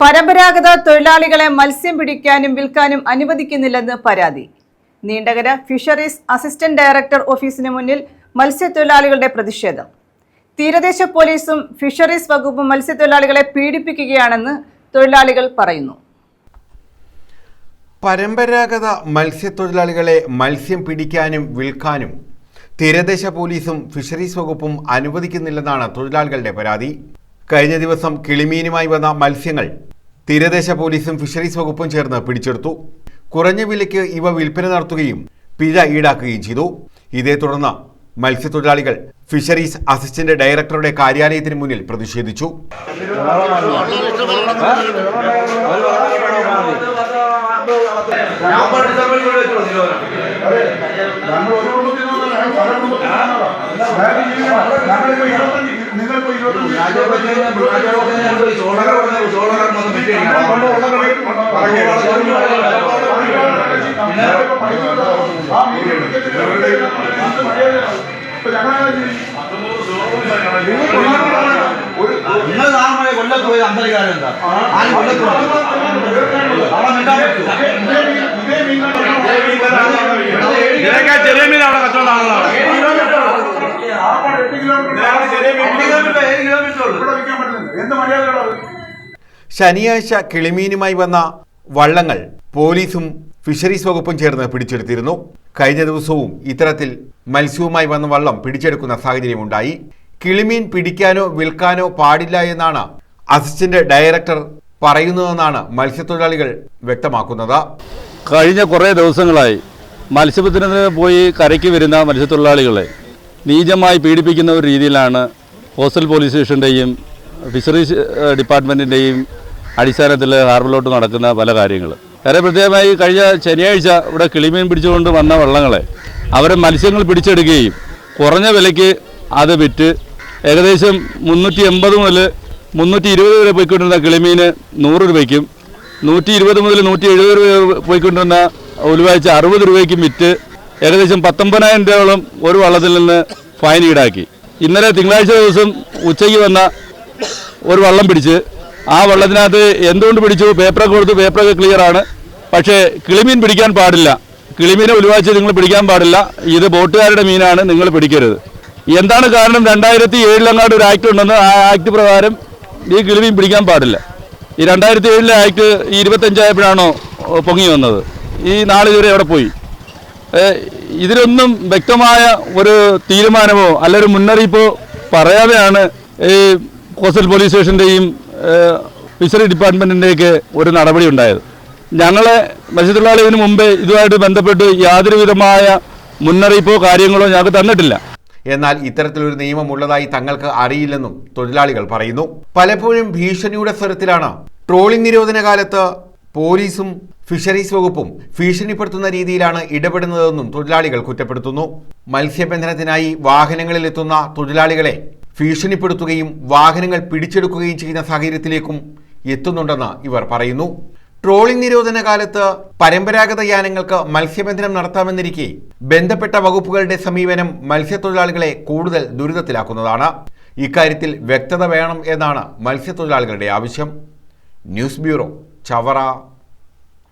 പരമ്പരാഗത തൊഴിലാളികളെ മത്സ്യം പിടിക്കാനും വിൽക്കാനും അനുവദിക്കുന്നില്ലെന്ന് പരാതി. നീണ്ടകര ഫിഷറീസ് അസിസ്റ്റന്റ് ഡയറക്ടർ ഓഫീസിന് മുന്നിൽ മത്സ്യത്തൊഴിലാളികളുടെ പ്രതിഷേധം. തീരദേശ പോലീസും ഫിഷറീസ് വകുപ്പും മത്സ്യത്തൊഴിലാളികളെ പീഡിപ്പിക്കുകയാണെന്ന് തൊഴിലാളികൾ പറയുന്നു. പരമ്പരാഗത മത്സ്യത്തൊഴിലാളികളെ മത്സ്യം പിടിക്കാനും വിൽക്കാനും തീരദേശ പോലീസും ഫിഷറീസ് വകുപ്പും അനുവദിക്കുന്നില്ലെന്നാണ് തൊഴിലാളികളുടെ പരാതി. കഴിഞ്ഞ ദിവസം കിളിമീനുമായി വന്ന മത്സ്യങ്ങൾ തീരദേശ പോലീസും ഫിഷറീസ് വകുപ്പും ചേർന്ന് പിടിച്ചെടുത്തു. കുറഞ്ഞ വിലയ്ക്ക് ഇവ വിൽപ്പന നടത്തുകയും പിഴ ഈടാക്കുകയും ചെയ്തു. ഇതേ തുടർന്ന് മത്സ്യത്തൊഴിലാളികൾ ഫിഷറീസ് അസിസ്റ്റന്റ് ഡയറക്ടറുടെ കാര്യാലയത്തിന് മുന്നിൽ പ്രതിഷേധിച്ചു. ശനിയാഴ്ച കിളിമീനുമായി വന്ന വള്ളങ്ങൾ പോലീസും ഫിഷറീസ് വകുപ്പും ചേർന്ന് പിടിച്ചെടുത്തിരുന്നു. കഴിഞ്ഞ ദിവസവും ഇത്തരത്തിൽ മത്സ്യവുമായി വന്ന വള്ളം പിടിച്ചെടുക്കുന്ന സാഹചര്യമുണ്ടായി. കിളിമീൻ പിടിക്കാനോ വിൽക്കാനോ പാടില്ല എന്നാണ് അസിസ്റ്റന്റ് ഡയറക്ടർ പറയുന്നതെന്നാണ് മത്സ്യത്തൊഴിലാളികൾ വ്യക്തമാക്കുന്നത്. കഴിഞ്ഞ കുറേ ദിവസങ്ങളായി മത്സ്യബന്ധനത്തിന് പോയി കരയ്ക്ക് വരുന്ന മത്സ്യത്തൊഴിലാളികളെ നീചമായി പീഡിപ്പിക്കുന്ന ഒരു രീതിയിലാണ് കോസ്റ്റൽ പോലീസ് സ്റ്റേഷൻ്റെയും ഫിഷറീസ് ഡിപ്പാർട്ട്മെൻറ്റിൻ്റെയും അടിസ്ഥാനത്തിൽ ഹാർബറിലോട്ട് നടക്കുന്ന പല കാര്യങ്ങൾ. വളരെ പ്രത്യേകമായി കഴിഞ്ഞ ശനിയാഴ്ച ഇവിടെ കിളിമീൻ പിടിച്ചുകൊണ്ട് വന്ന വള്ളങ്ങളെ അവരെ മത്സ്യങ്ങൾ പിടിച്ചെടുക്കുകയും കുറഞ്ഞ വിലയ്ക്ക് അത് വിറ്റ് ഏകദേശം 380 മുതൽ 320 വരെ പോയിക്കൊണ്ടിരുന്ന കിളിമീന് 100 രൂപയ്ക്കും 120 മുതൽ 170 രൂപ പോയിക്കൊണ്ടിരുന്ന ഉലുവാഴ്ച 60 രൂപയ്ക്കും വിറ്റ് ഏകദേശം 19,000 രൂപയോളം ഒരു വള്ളത്തിൽ നിന്ന് ഫൈൻ ഈടാക്കി. ഇന്നലെ തിങ്കളാഴ്ച ദിവസം ഉച്ചയ്ക്ക് വന്ന ഒരു വള്ളം പിടിച്ച് ആ വള്ളത്തിനകത്ത് എന്തുകൊണ്ട് പിടിച്ചു, പേപ്പറൊക്കെ കൊടുത്തു, പേപ്പറൊക്കെ ക്ലിയറാണ്. പക്ഷേ കിളിമീൻ പിടിക്കാൻ പാടില്ല, കിളിമീനെ ഉലുവാഴ്ച നിങ്ങൾ പിടിക്കാൻ പാടില്ല, ഇത് ബോട്ടുകാരുടെ മീനാണ്, നിങ്ങൾ പിടിക്കരുത്. എന്താണ് കാരണം? 2007 ഒരു ആക്ട് ഉണ്ടെന്ന്, ആ ആക്ട് പ്രകാരം ഈ കിളിമീൻ പിടിക്കാൻ പാടില്ല. ഈ 2007 ആക്ട് 25 ആയപ്പോഴാണോ പൊങ്ങി വന്നത്? ഈ നാളിതുവരെ എവിടെ പോയി? ഇതിലൊന്നും വ്യക്തമായ ഒരു തീരുമാനമോ അല്ലൊരു മുന്നറിയിപ്പോ പറയാതെയാണ് ഈ കോസ്റ്റൽ പോലീസ് സ്റ്റേഷൻ്റെയും ഫിഷറി ഡിപ്പാർട്ട്മെൻറ്റിൻ്റെയൊക്കെ ഒരു നടപടി ഉണ്ടായത്. ഞങ്ങളെ മത്സ്യത്തൊഴിലാളികൾക്ക് മുമ്പേ ഇതുമായിട്ട് ബന്ധപ്പെട്ട് യാതൊരു വിധമായ മുന്നറിയിപ്പോ കാര്യങ്ങളോ ഞങ്ങൾക്ക് തന്നിട്ടില്ല. എന്നാൽ ഇത്തരത്തിലൊരു നിയമമുള്ളതായി തങ്ങൾക്ക് അറിയില്ലെന്നും തൊഴിലാളികൾ പറയുന്നു. പലപ്പോഴും ഭീഷണിയുടെ സ്വരത്തിലാണ് ട്രോളിംഗ് നിരോധന കാലത്ത് പോലീസും ഫിഷറീസ് വകുപ്പും ഭീഷണിപ്പെടുത്തുന്ന രീതിയിലാണ് ഇടപെടുന്നതെന്നും തൊഴിലാളികൾ കുറ്റപ്പെടുത്തുന്നു. മത്സ്യബന്ധനത്തിനായി വാഹനങ്ങളിലെത്തുന്ന തൊഴിലാളികളെ ഭീഷണിപ്പെടുത്തുകയും വാഹനങ്ങൾ പിടിച്ചെടുക്കുകയും ചെയ്യുന്ന സാഹചര്യത്തിലേക്കും എത്തുന്നുണ്ടെന്ന് ഇവർ പറയുന്നു. ട്രോളിംഗ് നിരോധന കാലത്ത് പരമ്പരാഗത യാനങ്ങൾക്ക് മത്സ്യബന്ധനം നടത്താമെന്നിരിക്കെ ബന്ധപ്പെട്ട വകുപ്പുകളുടെ സമീപനം മത്സ്യത്തൊഴിലാളികളെ കൂടുതൽ ദുരിതത്തിലാക്കുന്നതാണ്. ഇക്കാര്യത്തിൽ വ്യക്തത വേണം എന്നാണ് മത്സ്യത്തൊഴിലാളികളുടെ ആവശ്യം. News bureau, Chavara.